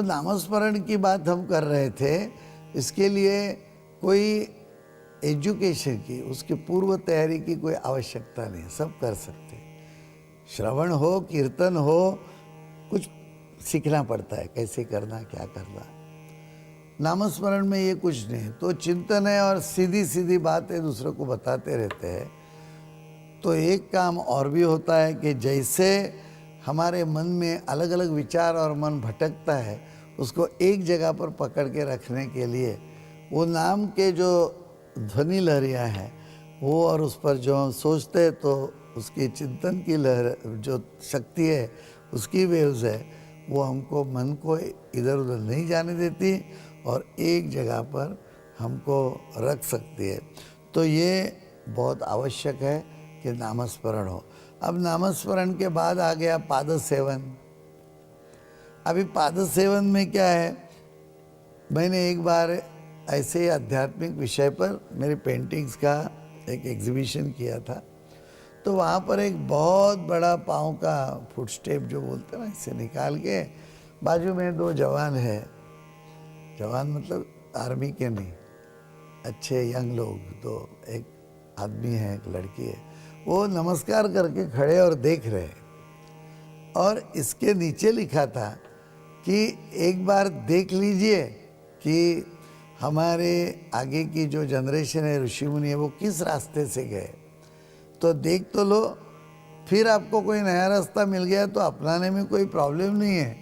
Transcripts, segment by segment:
नामस्मरण की बात हम कर रहे थे, इसके लिए कोई एजुकेशन की, उसकी पूर्व तैयारी की कोई आवश्यकता नहीं, सब कर सकते। श्रवण हो, कीर्तन हो, कुछ सीखना पड़ता है कैसे करना, क्या करना। नामस्मरण में ये कुछ नहीं, तो चिंतन है और सीधी सीधी बातें दूसरों को बताते रहते हैं। तो एक काम और भी होता है कि जैसे हमारे मन में अलग अलग विचार और मन भटकता है, उसको एक जगह पर पकड़ के रखने के लिए वो नाम के जो ध्वनि लहरियाँ हैं वो, और उस पर जो हम सोचते हैं तो उसकी चिंतन की लहर जो शक्ति है, उसकी वेव्स है, वो हमको मन को इधर उधर नहीं जाने देती और एक जगह पर हमको रख सकती है। तो ये बहुत आवश्यक है कि नामस्मरण हो। अब नामस्मरण के बाद आ गया पाद सेवन। अभी पाद सेवन में क्या है, मैंने एक बार ऐसे ही आध्यात्मिक विषय पर मेरी पेंटिंग्स का एक एग्जीबिशन किया था, तो वहाँ पर एक बहुत बड़ा पाँव का फुटस्टेप जो बोलते हैं ना, इसे निकाल के बाजू में दो जवान है, जवान मतलब आर्मी के नहीं, अच्छे यंग लोग, तो एक आदमी है एक लड़की है, वो नमस्कार करके खड़े और देख रहे हैं। और इसके नीचे लिखा था कि एक बार देख लीजिए कि हमारे आगे की जो जनरेशन है, ऋषि मुनि है, वो किस रास्ते से गए, तो देख तो लो, फिर आपको कोई नया रास्ता मिल गया तो अपनाने में कोई प्रॉब्लम नहीं है,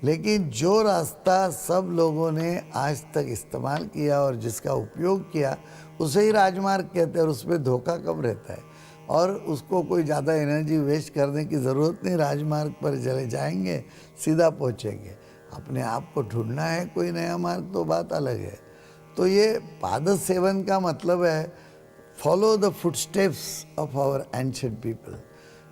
लेकिन जो रास्ता सब लोगों ने आज तक इस्तेमाल किया और जिसका उपयोग किया उसे ही राजमार्ग कहते हैं, और उसमें धोखा कम रहता है और उसको कोई ज़्यादा एनर्जी वेस्ट करने की ज़रूरत नहीं। राजमार्ग पर चले जाएंगे, सीधा पहुँचेंगे। अपने आप को ढूंढना है कोई नया मार्ग तो बात अलग है। तो ये पाद सेवन का मतलब है follow the footsteps of our ancient people.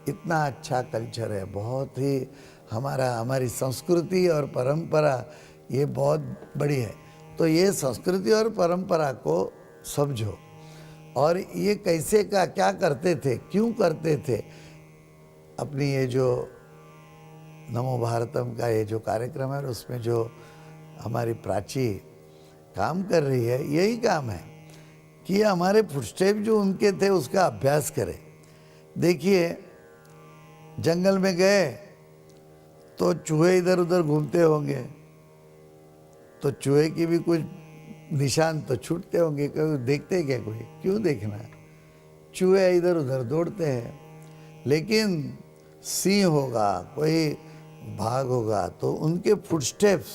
इतना अच्छा कल्चर है, बहुत ही हमारी संस्कृति और परंपरा ये बहुत बड़ी है। तो ये संस्कृति और परंपरा को समझो, और ये कैसे का क्या करते थे, क्यों करते थे। अपनी ये जो नमो भारतम का ये जो कार्यक्रम है, उसमें जो हमारी प्राची काम कर रही है, यही काम है कि हमारे फुटस्टेप जो उनके थे उसका अभ्यास करें। देखिए, जंगल में गए तो चूहे इधर उधर घूमते होंगे, तो चूहे की भी कुछ निशान तो छूटते होंगे, कभी देखते क्या कोई, क्यों देखना है, चूहे इधर उधर दौड़ते हैं। लेकिन सिंह होगा, कोई बाघ होगा, तो उनके फुटस्टेप्स,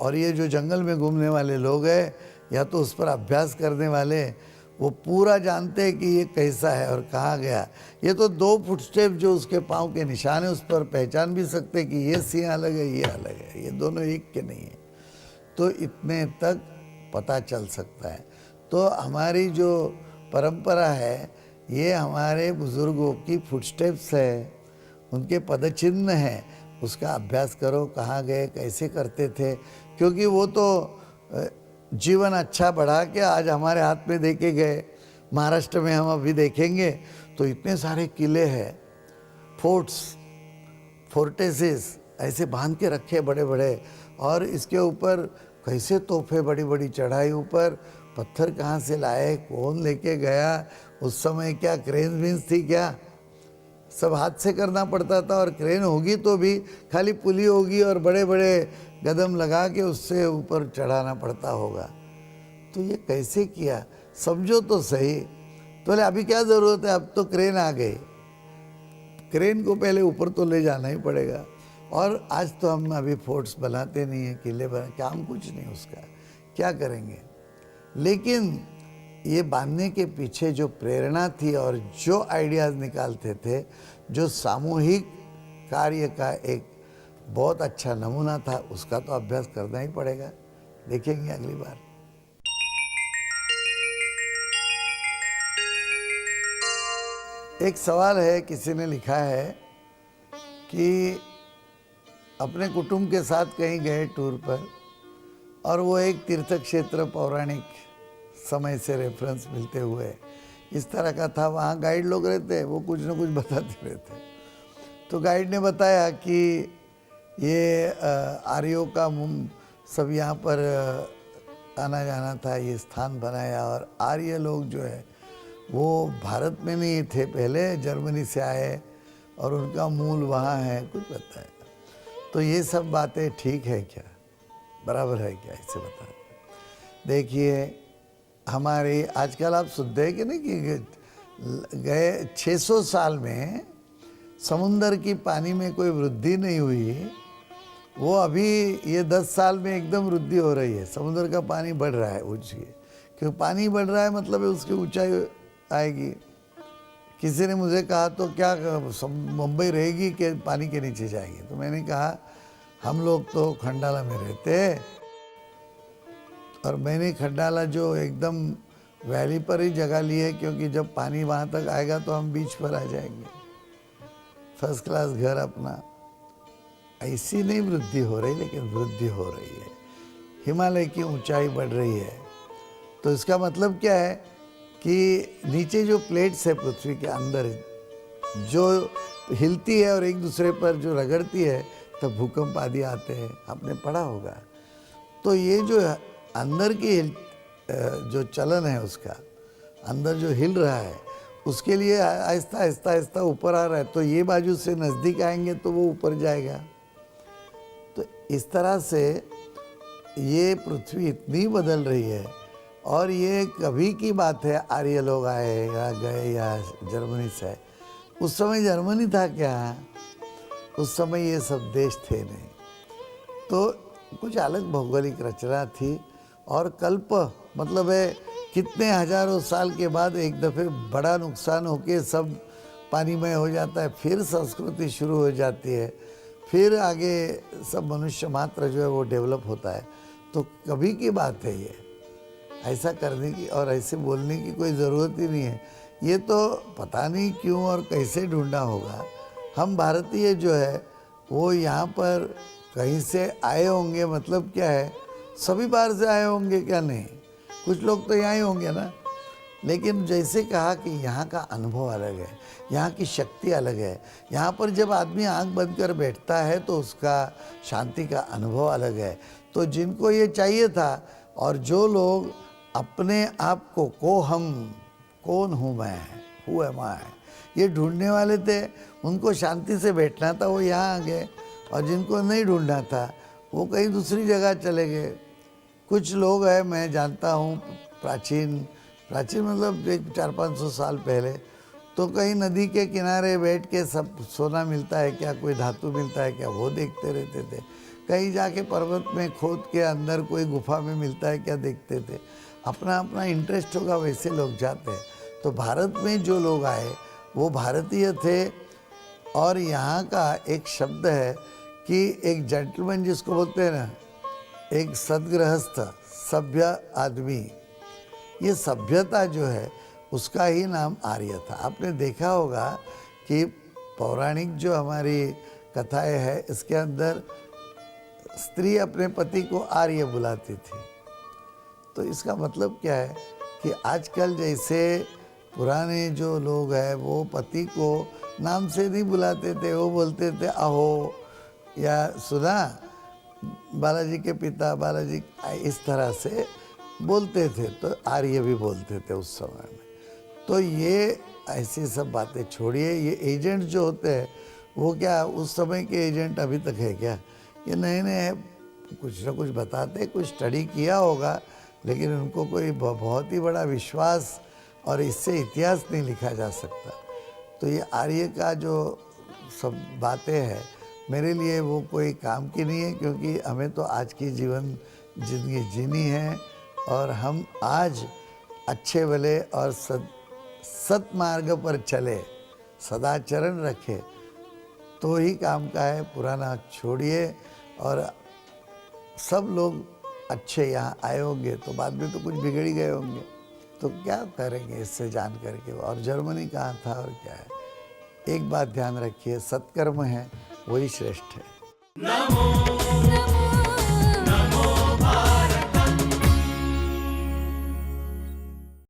और ये जो जंगल में घूमने वाले लोग हैं या तो उस पर अभ्यास करने वाले, वो पूरा जानते हैं कि ये कैसा है और कहाँ गया। ये तो दो फुटस्टेप जो उसके पाँव के निशान है, उस पर पहचान भी सकते कि ये सिंह अलग है, ये अलग है, ये दोनों एक के नहीं है। तो इतने तक पता चल सकता है। तो हमारी जो परंपरा है, ये हमारे बुज़ुर्गों की फुटस्टेप्स है, उनके पदचिन्ह हैं, उसका अभ्यास करो, कहाँ गए, कैसे करते थे। क्योंकि वो तो जीवन अच्छा बढ़ा के आज हमारे हाथ में दे के गए। महाराष्ट्र में हम अभी देखेंगे तो इतने सारे किले हैं, फोर्टेसेस ऐसे बांध के रखे बड़े बड़े, और इसके ऊपर कैसे तोहफे, बड़ी बड़ी चढ़ाई, ऊपर पत्थर कहाँ से लाए, कौन लेके गया, उस समय क्या क्रेन विन्स थी क्या, सब हाथ से करना पड़ता था। और क्रेन होगी तो भी खाली पुली होगी और बड़े बड़े कदम लगा के उससे ऊपर चढ़ाना पड़ता होगा। तो ये कैसे किया, समझो तो सही। तो बोले अभी क्या ज़रूरत है, अब तो क्रेन आ गई, क्रेन को पहले ऊपर तो ले जाना ही पड़ेगा। और आज तो हम अभी फोर्ट्स बनाते नहीं हैं, किले बना, काम कुछ नहीं उसका, क्या करेंगे। लेकिन ये बांधने के पीछे जो प्रेरणा थी और जो आइडियाज़ निकालते थे, जो सामूहिक कार्य का एक बहुत अच्छा नमूना था, उसका तो अभ्यास करना ही पड़ेगा। देखेंगे अगली बार। एक सवाल है, किसी ने लिखा है कि अपने कुटुंब के साथ कहीं गए टूर पर, और वो एक तीर्थ क्षेत्र पौराणिक समय से रेफरेंस मिलते हुए इस तरह का था। वहाँ गाइड लोग रहते हैं, वो कुछ न कुछ बताते रहते। तो गाइड ने बताया कि ये आर्यों का सब यहाँ पर आना जाना था, ये स्थान बनाया। और आर्य लोग जो है वो भारत में नहीं थे, पहले जर्मनी से आए और उनका मूल वहाँ है, कुछ बताया। तो ये सब बातें ठीक है क्या, बराबर है क्या, इससे बताएं। देखिए हमारे आजकल आप सुनते हैं कि नहीं कि गए 600 साल में समुंदर की पानी में कोई वृद्धि नहीं हुई, वो अभी ये 10 साल में एकदम वृद्धि हो रही है। समुद्र का पानी बढ़ रहा है ऊंची, क्योंकि पानी बढ़ रहा है मतलब है उसकी ऊंचाई आएगी। किसी ने मुझे कहा तो क्या मुंबई रहेगी कि पानी के नीचे जाएगी? तो मैंने कहा हम लोग तो खंडाला में रहते हैं, और मैंने खंडाला जो एकदम वैली पर ही जगह ली है, क्योंकि जब पानी वहाँ तक आएगा तो हम बीच पर आ जाएंगे, फर्स्ट क्लास घर अपना। ऐसी नहीं वृद्धि हो रही, लेकिन वृद्धि हो रही है, हिमालय की ऊंचाई बढ़ रही है। तो इसका मतलब क्या है कि नीचे जो प्लेट्स है पृथ्वी के अंदर जो हिलती है और एक दूसरे पर जो रगड़ती है, तब भूकंप आदि आते हैं, आपने पढ़ा होगा। तो ये जो अंदर की जो चलन है उसका, अंदर जो हिल रहा है, उसके लिए आहिस्ता आहिस्ता आहिस्ता ऊपर आ रहा है। तो ये बाजू से नज़दीक आएंगे तो वो ऊपर जाएगा। तो इस तरह से ये पृथ्वी इतनी बदल रही है। और ये कभी की बात है, आर्य लोग आए या गए या जर्मनी से आए। उस समय जर्मनी था क्या? उस समय ये सब देश थे नहीं। तो कुछ अलग भौगोलिक रचना थी। और कल्प मतलब है कितने हजारों साल के बाद एक दफ़े बड़ा नुकसान होके सब पानीमय हो जाता है, फिर संस्कृति शुरू हो जाती है, फिर आगे सब मनुष्य मात्र जो है वो डेवलप होता है। तो कभी की बात है ये, ऐसा करने की और ऐसे बोलने की कोई ज़रूरत ही नहीं है। ये तो पता नहीं क्यों और कैसे ढूंढा होगा। हम भारतीय जो है वो यहाँ पर कहीं से आए होंगे, मतलब क्या है, सभी बाहर से आए होंगे क्या? नहीं, कुछ लोग तो यहाँ ही होंगे ना। लेकिन जैसे कहा कि यहाँ का अनुभव अलग है, यहाँ की शक्ति अलग है। यहाँ पर जब आदमी आंख बंद कर बैठता है तो उसका शांति का अनुभव अलग है। तो जिनको ये चाहिए था, और जो लोग अपने आप को हम कौन हूँ मैं, हु एम आई, ये ढूंढने वाले थे, उनको शांति से बैठना था, वो यहाँ आ गए। और जिनको नहीं ढूंढना था वो कहीं दूसरी जगह चले गए। कुछ लोग हैं, मैं जानता हूँ, प्राचीन मतलब एक 400-500 साल पहले, तो कहीं नदी के किनारे बैठ के सब सोना मिलता है क्या, कोई धातु मिलता है क्या, वो देखते रहते थे। कहीं जाके पर्वत में खोद के अंदर कोई गुफा में मिलता है क्या, देखते थे। अपना अपना इंटरेस्ट होगा, वैसे लोग जाते हैं। तो भारत में जो लोग आए वो भारतीय थे। और यहाँ का एक शब्द है कि एक जेंटलमैन जिसको बोलते हैं ना, एक सद्गृहस्थ सभ्य आदमी, ये सभ्यता जो है उसका ही नाम आर्य था। आपने देखा होगा कि पौराणिक जो हमारी कथाएं हैं, इसके अंदर स्त्री अपने पति को आर्य बुलाती थी। तो इसका मतलब क्या है कि आजकल जैसे पुराने जो लोग हैं वो पति को नाम से नहीं बुलाते थे, वो बोलते थे अहो, या सुना बालाजी के पिता बालाजी, इस तरह से बोलते थे। तो आर्य भी बोलते थे उस समय में। तो ये ऐसी सब बातें छोड़िए। ये एजेंट जो होते हैं वो क्या उस समय के एजेंट अभी तक है क्या? ये नए नए कुछ ना कुछ बताते, कुछ स्टडी किया होगा, लेकिन उनको कोई बहुत ही बड़ा विश्वास और इससे इतिहास नहीं लिखा जा सकता। तो ये आर्य का जो सब बातें हैं, मेरे लिए वो कोई काम की नहीं है, क्योंकि हमें तो आज की जिंदगी जीनी है। और हम आज अच्छे भले और सत मार्ग पर चले, सदाचरण रखे, तो ही काम का है। पुराना छोड़िए। और सब लोग अच्छे यहाँ आए होंगे तो बाद में तो कुछ बिगड़ ही गए होंगे, तो क्या करेंगे इससे जान करके। और जर्मनी कहाँ था और क्या है। एक बात ध्यान रखिए, सत्कर्म है वही श्रेष्ठ है। नमो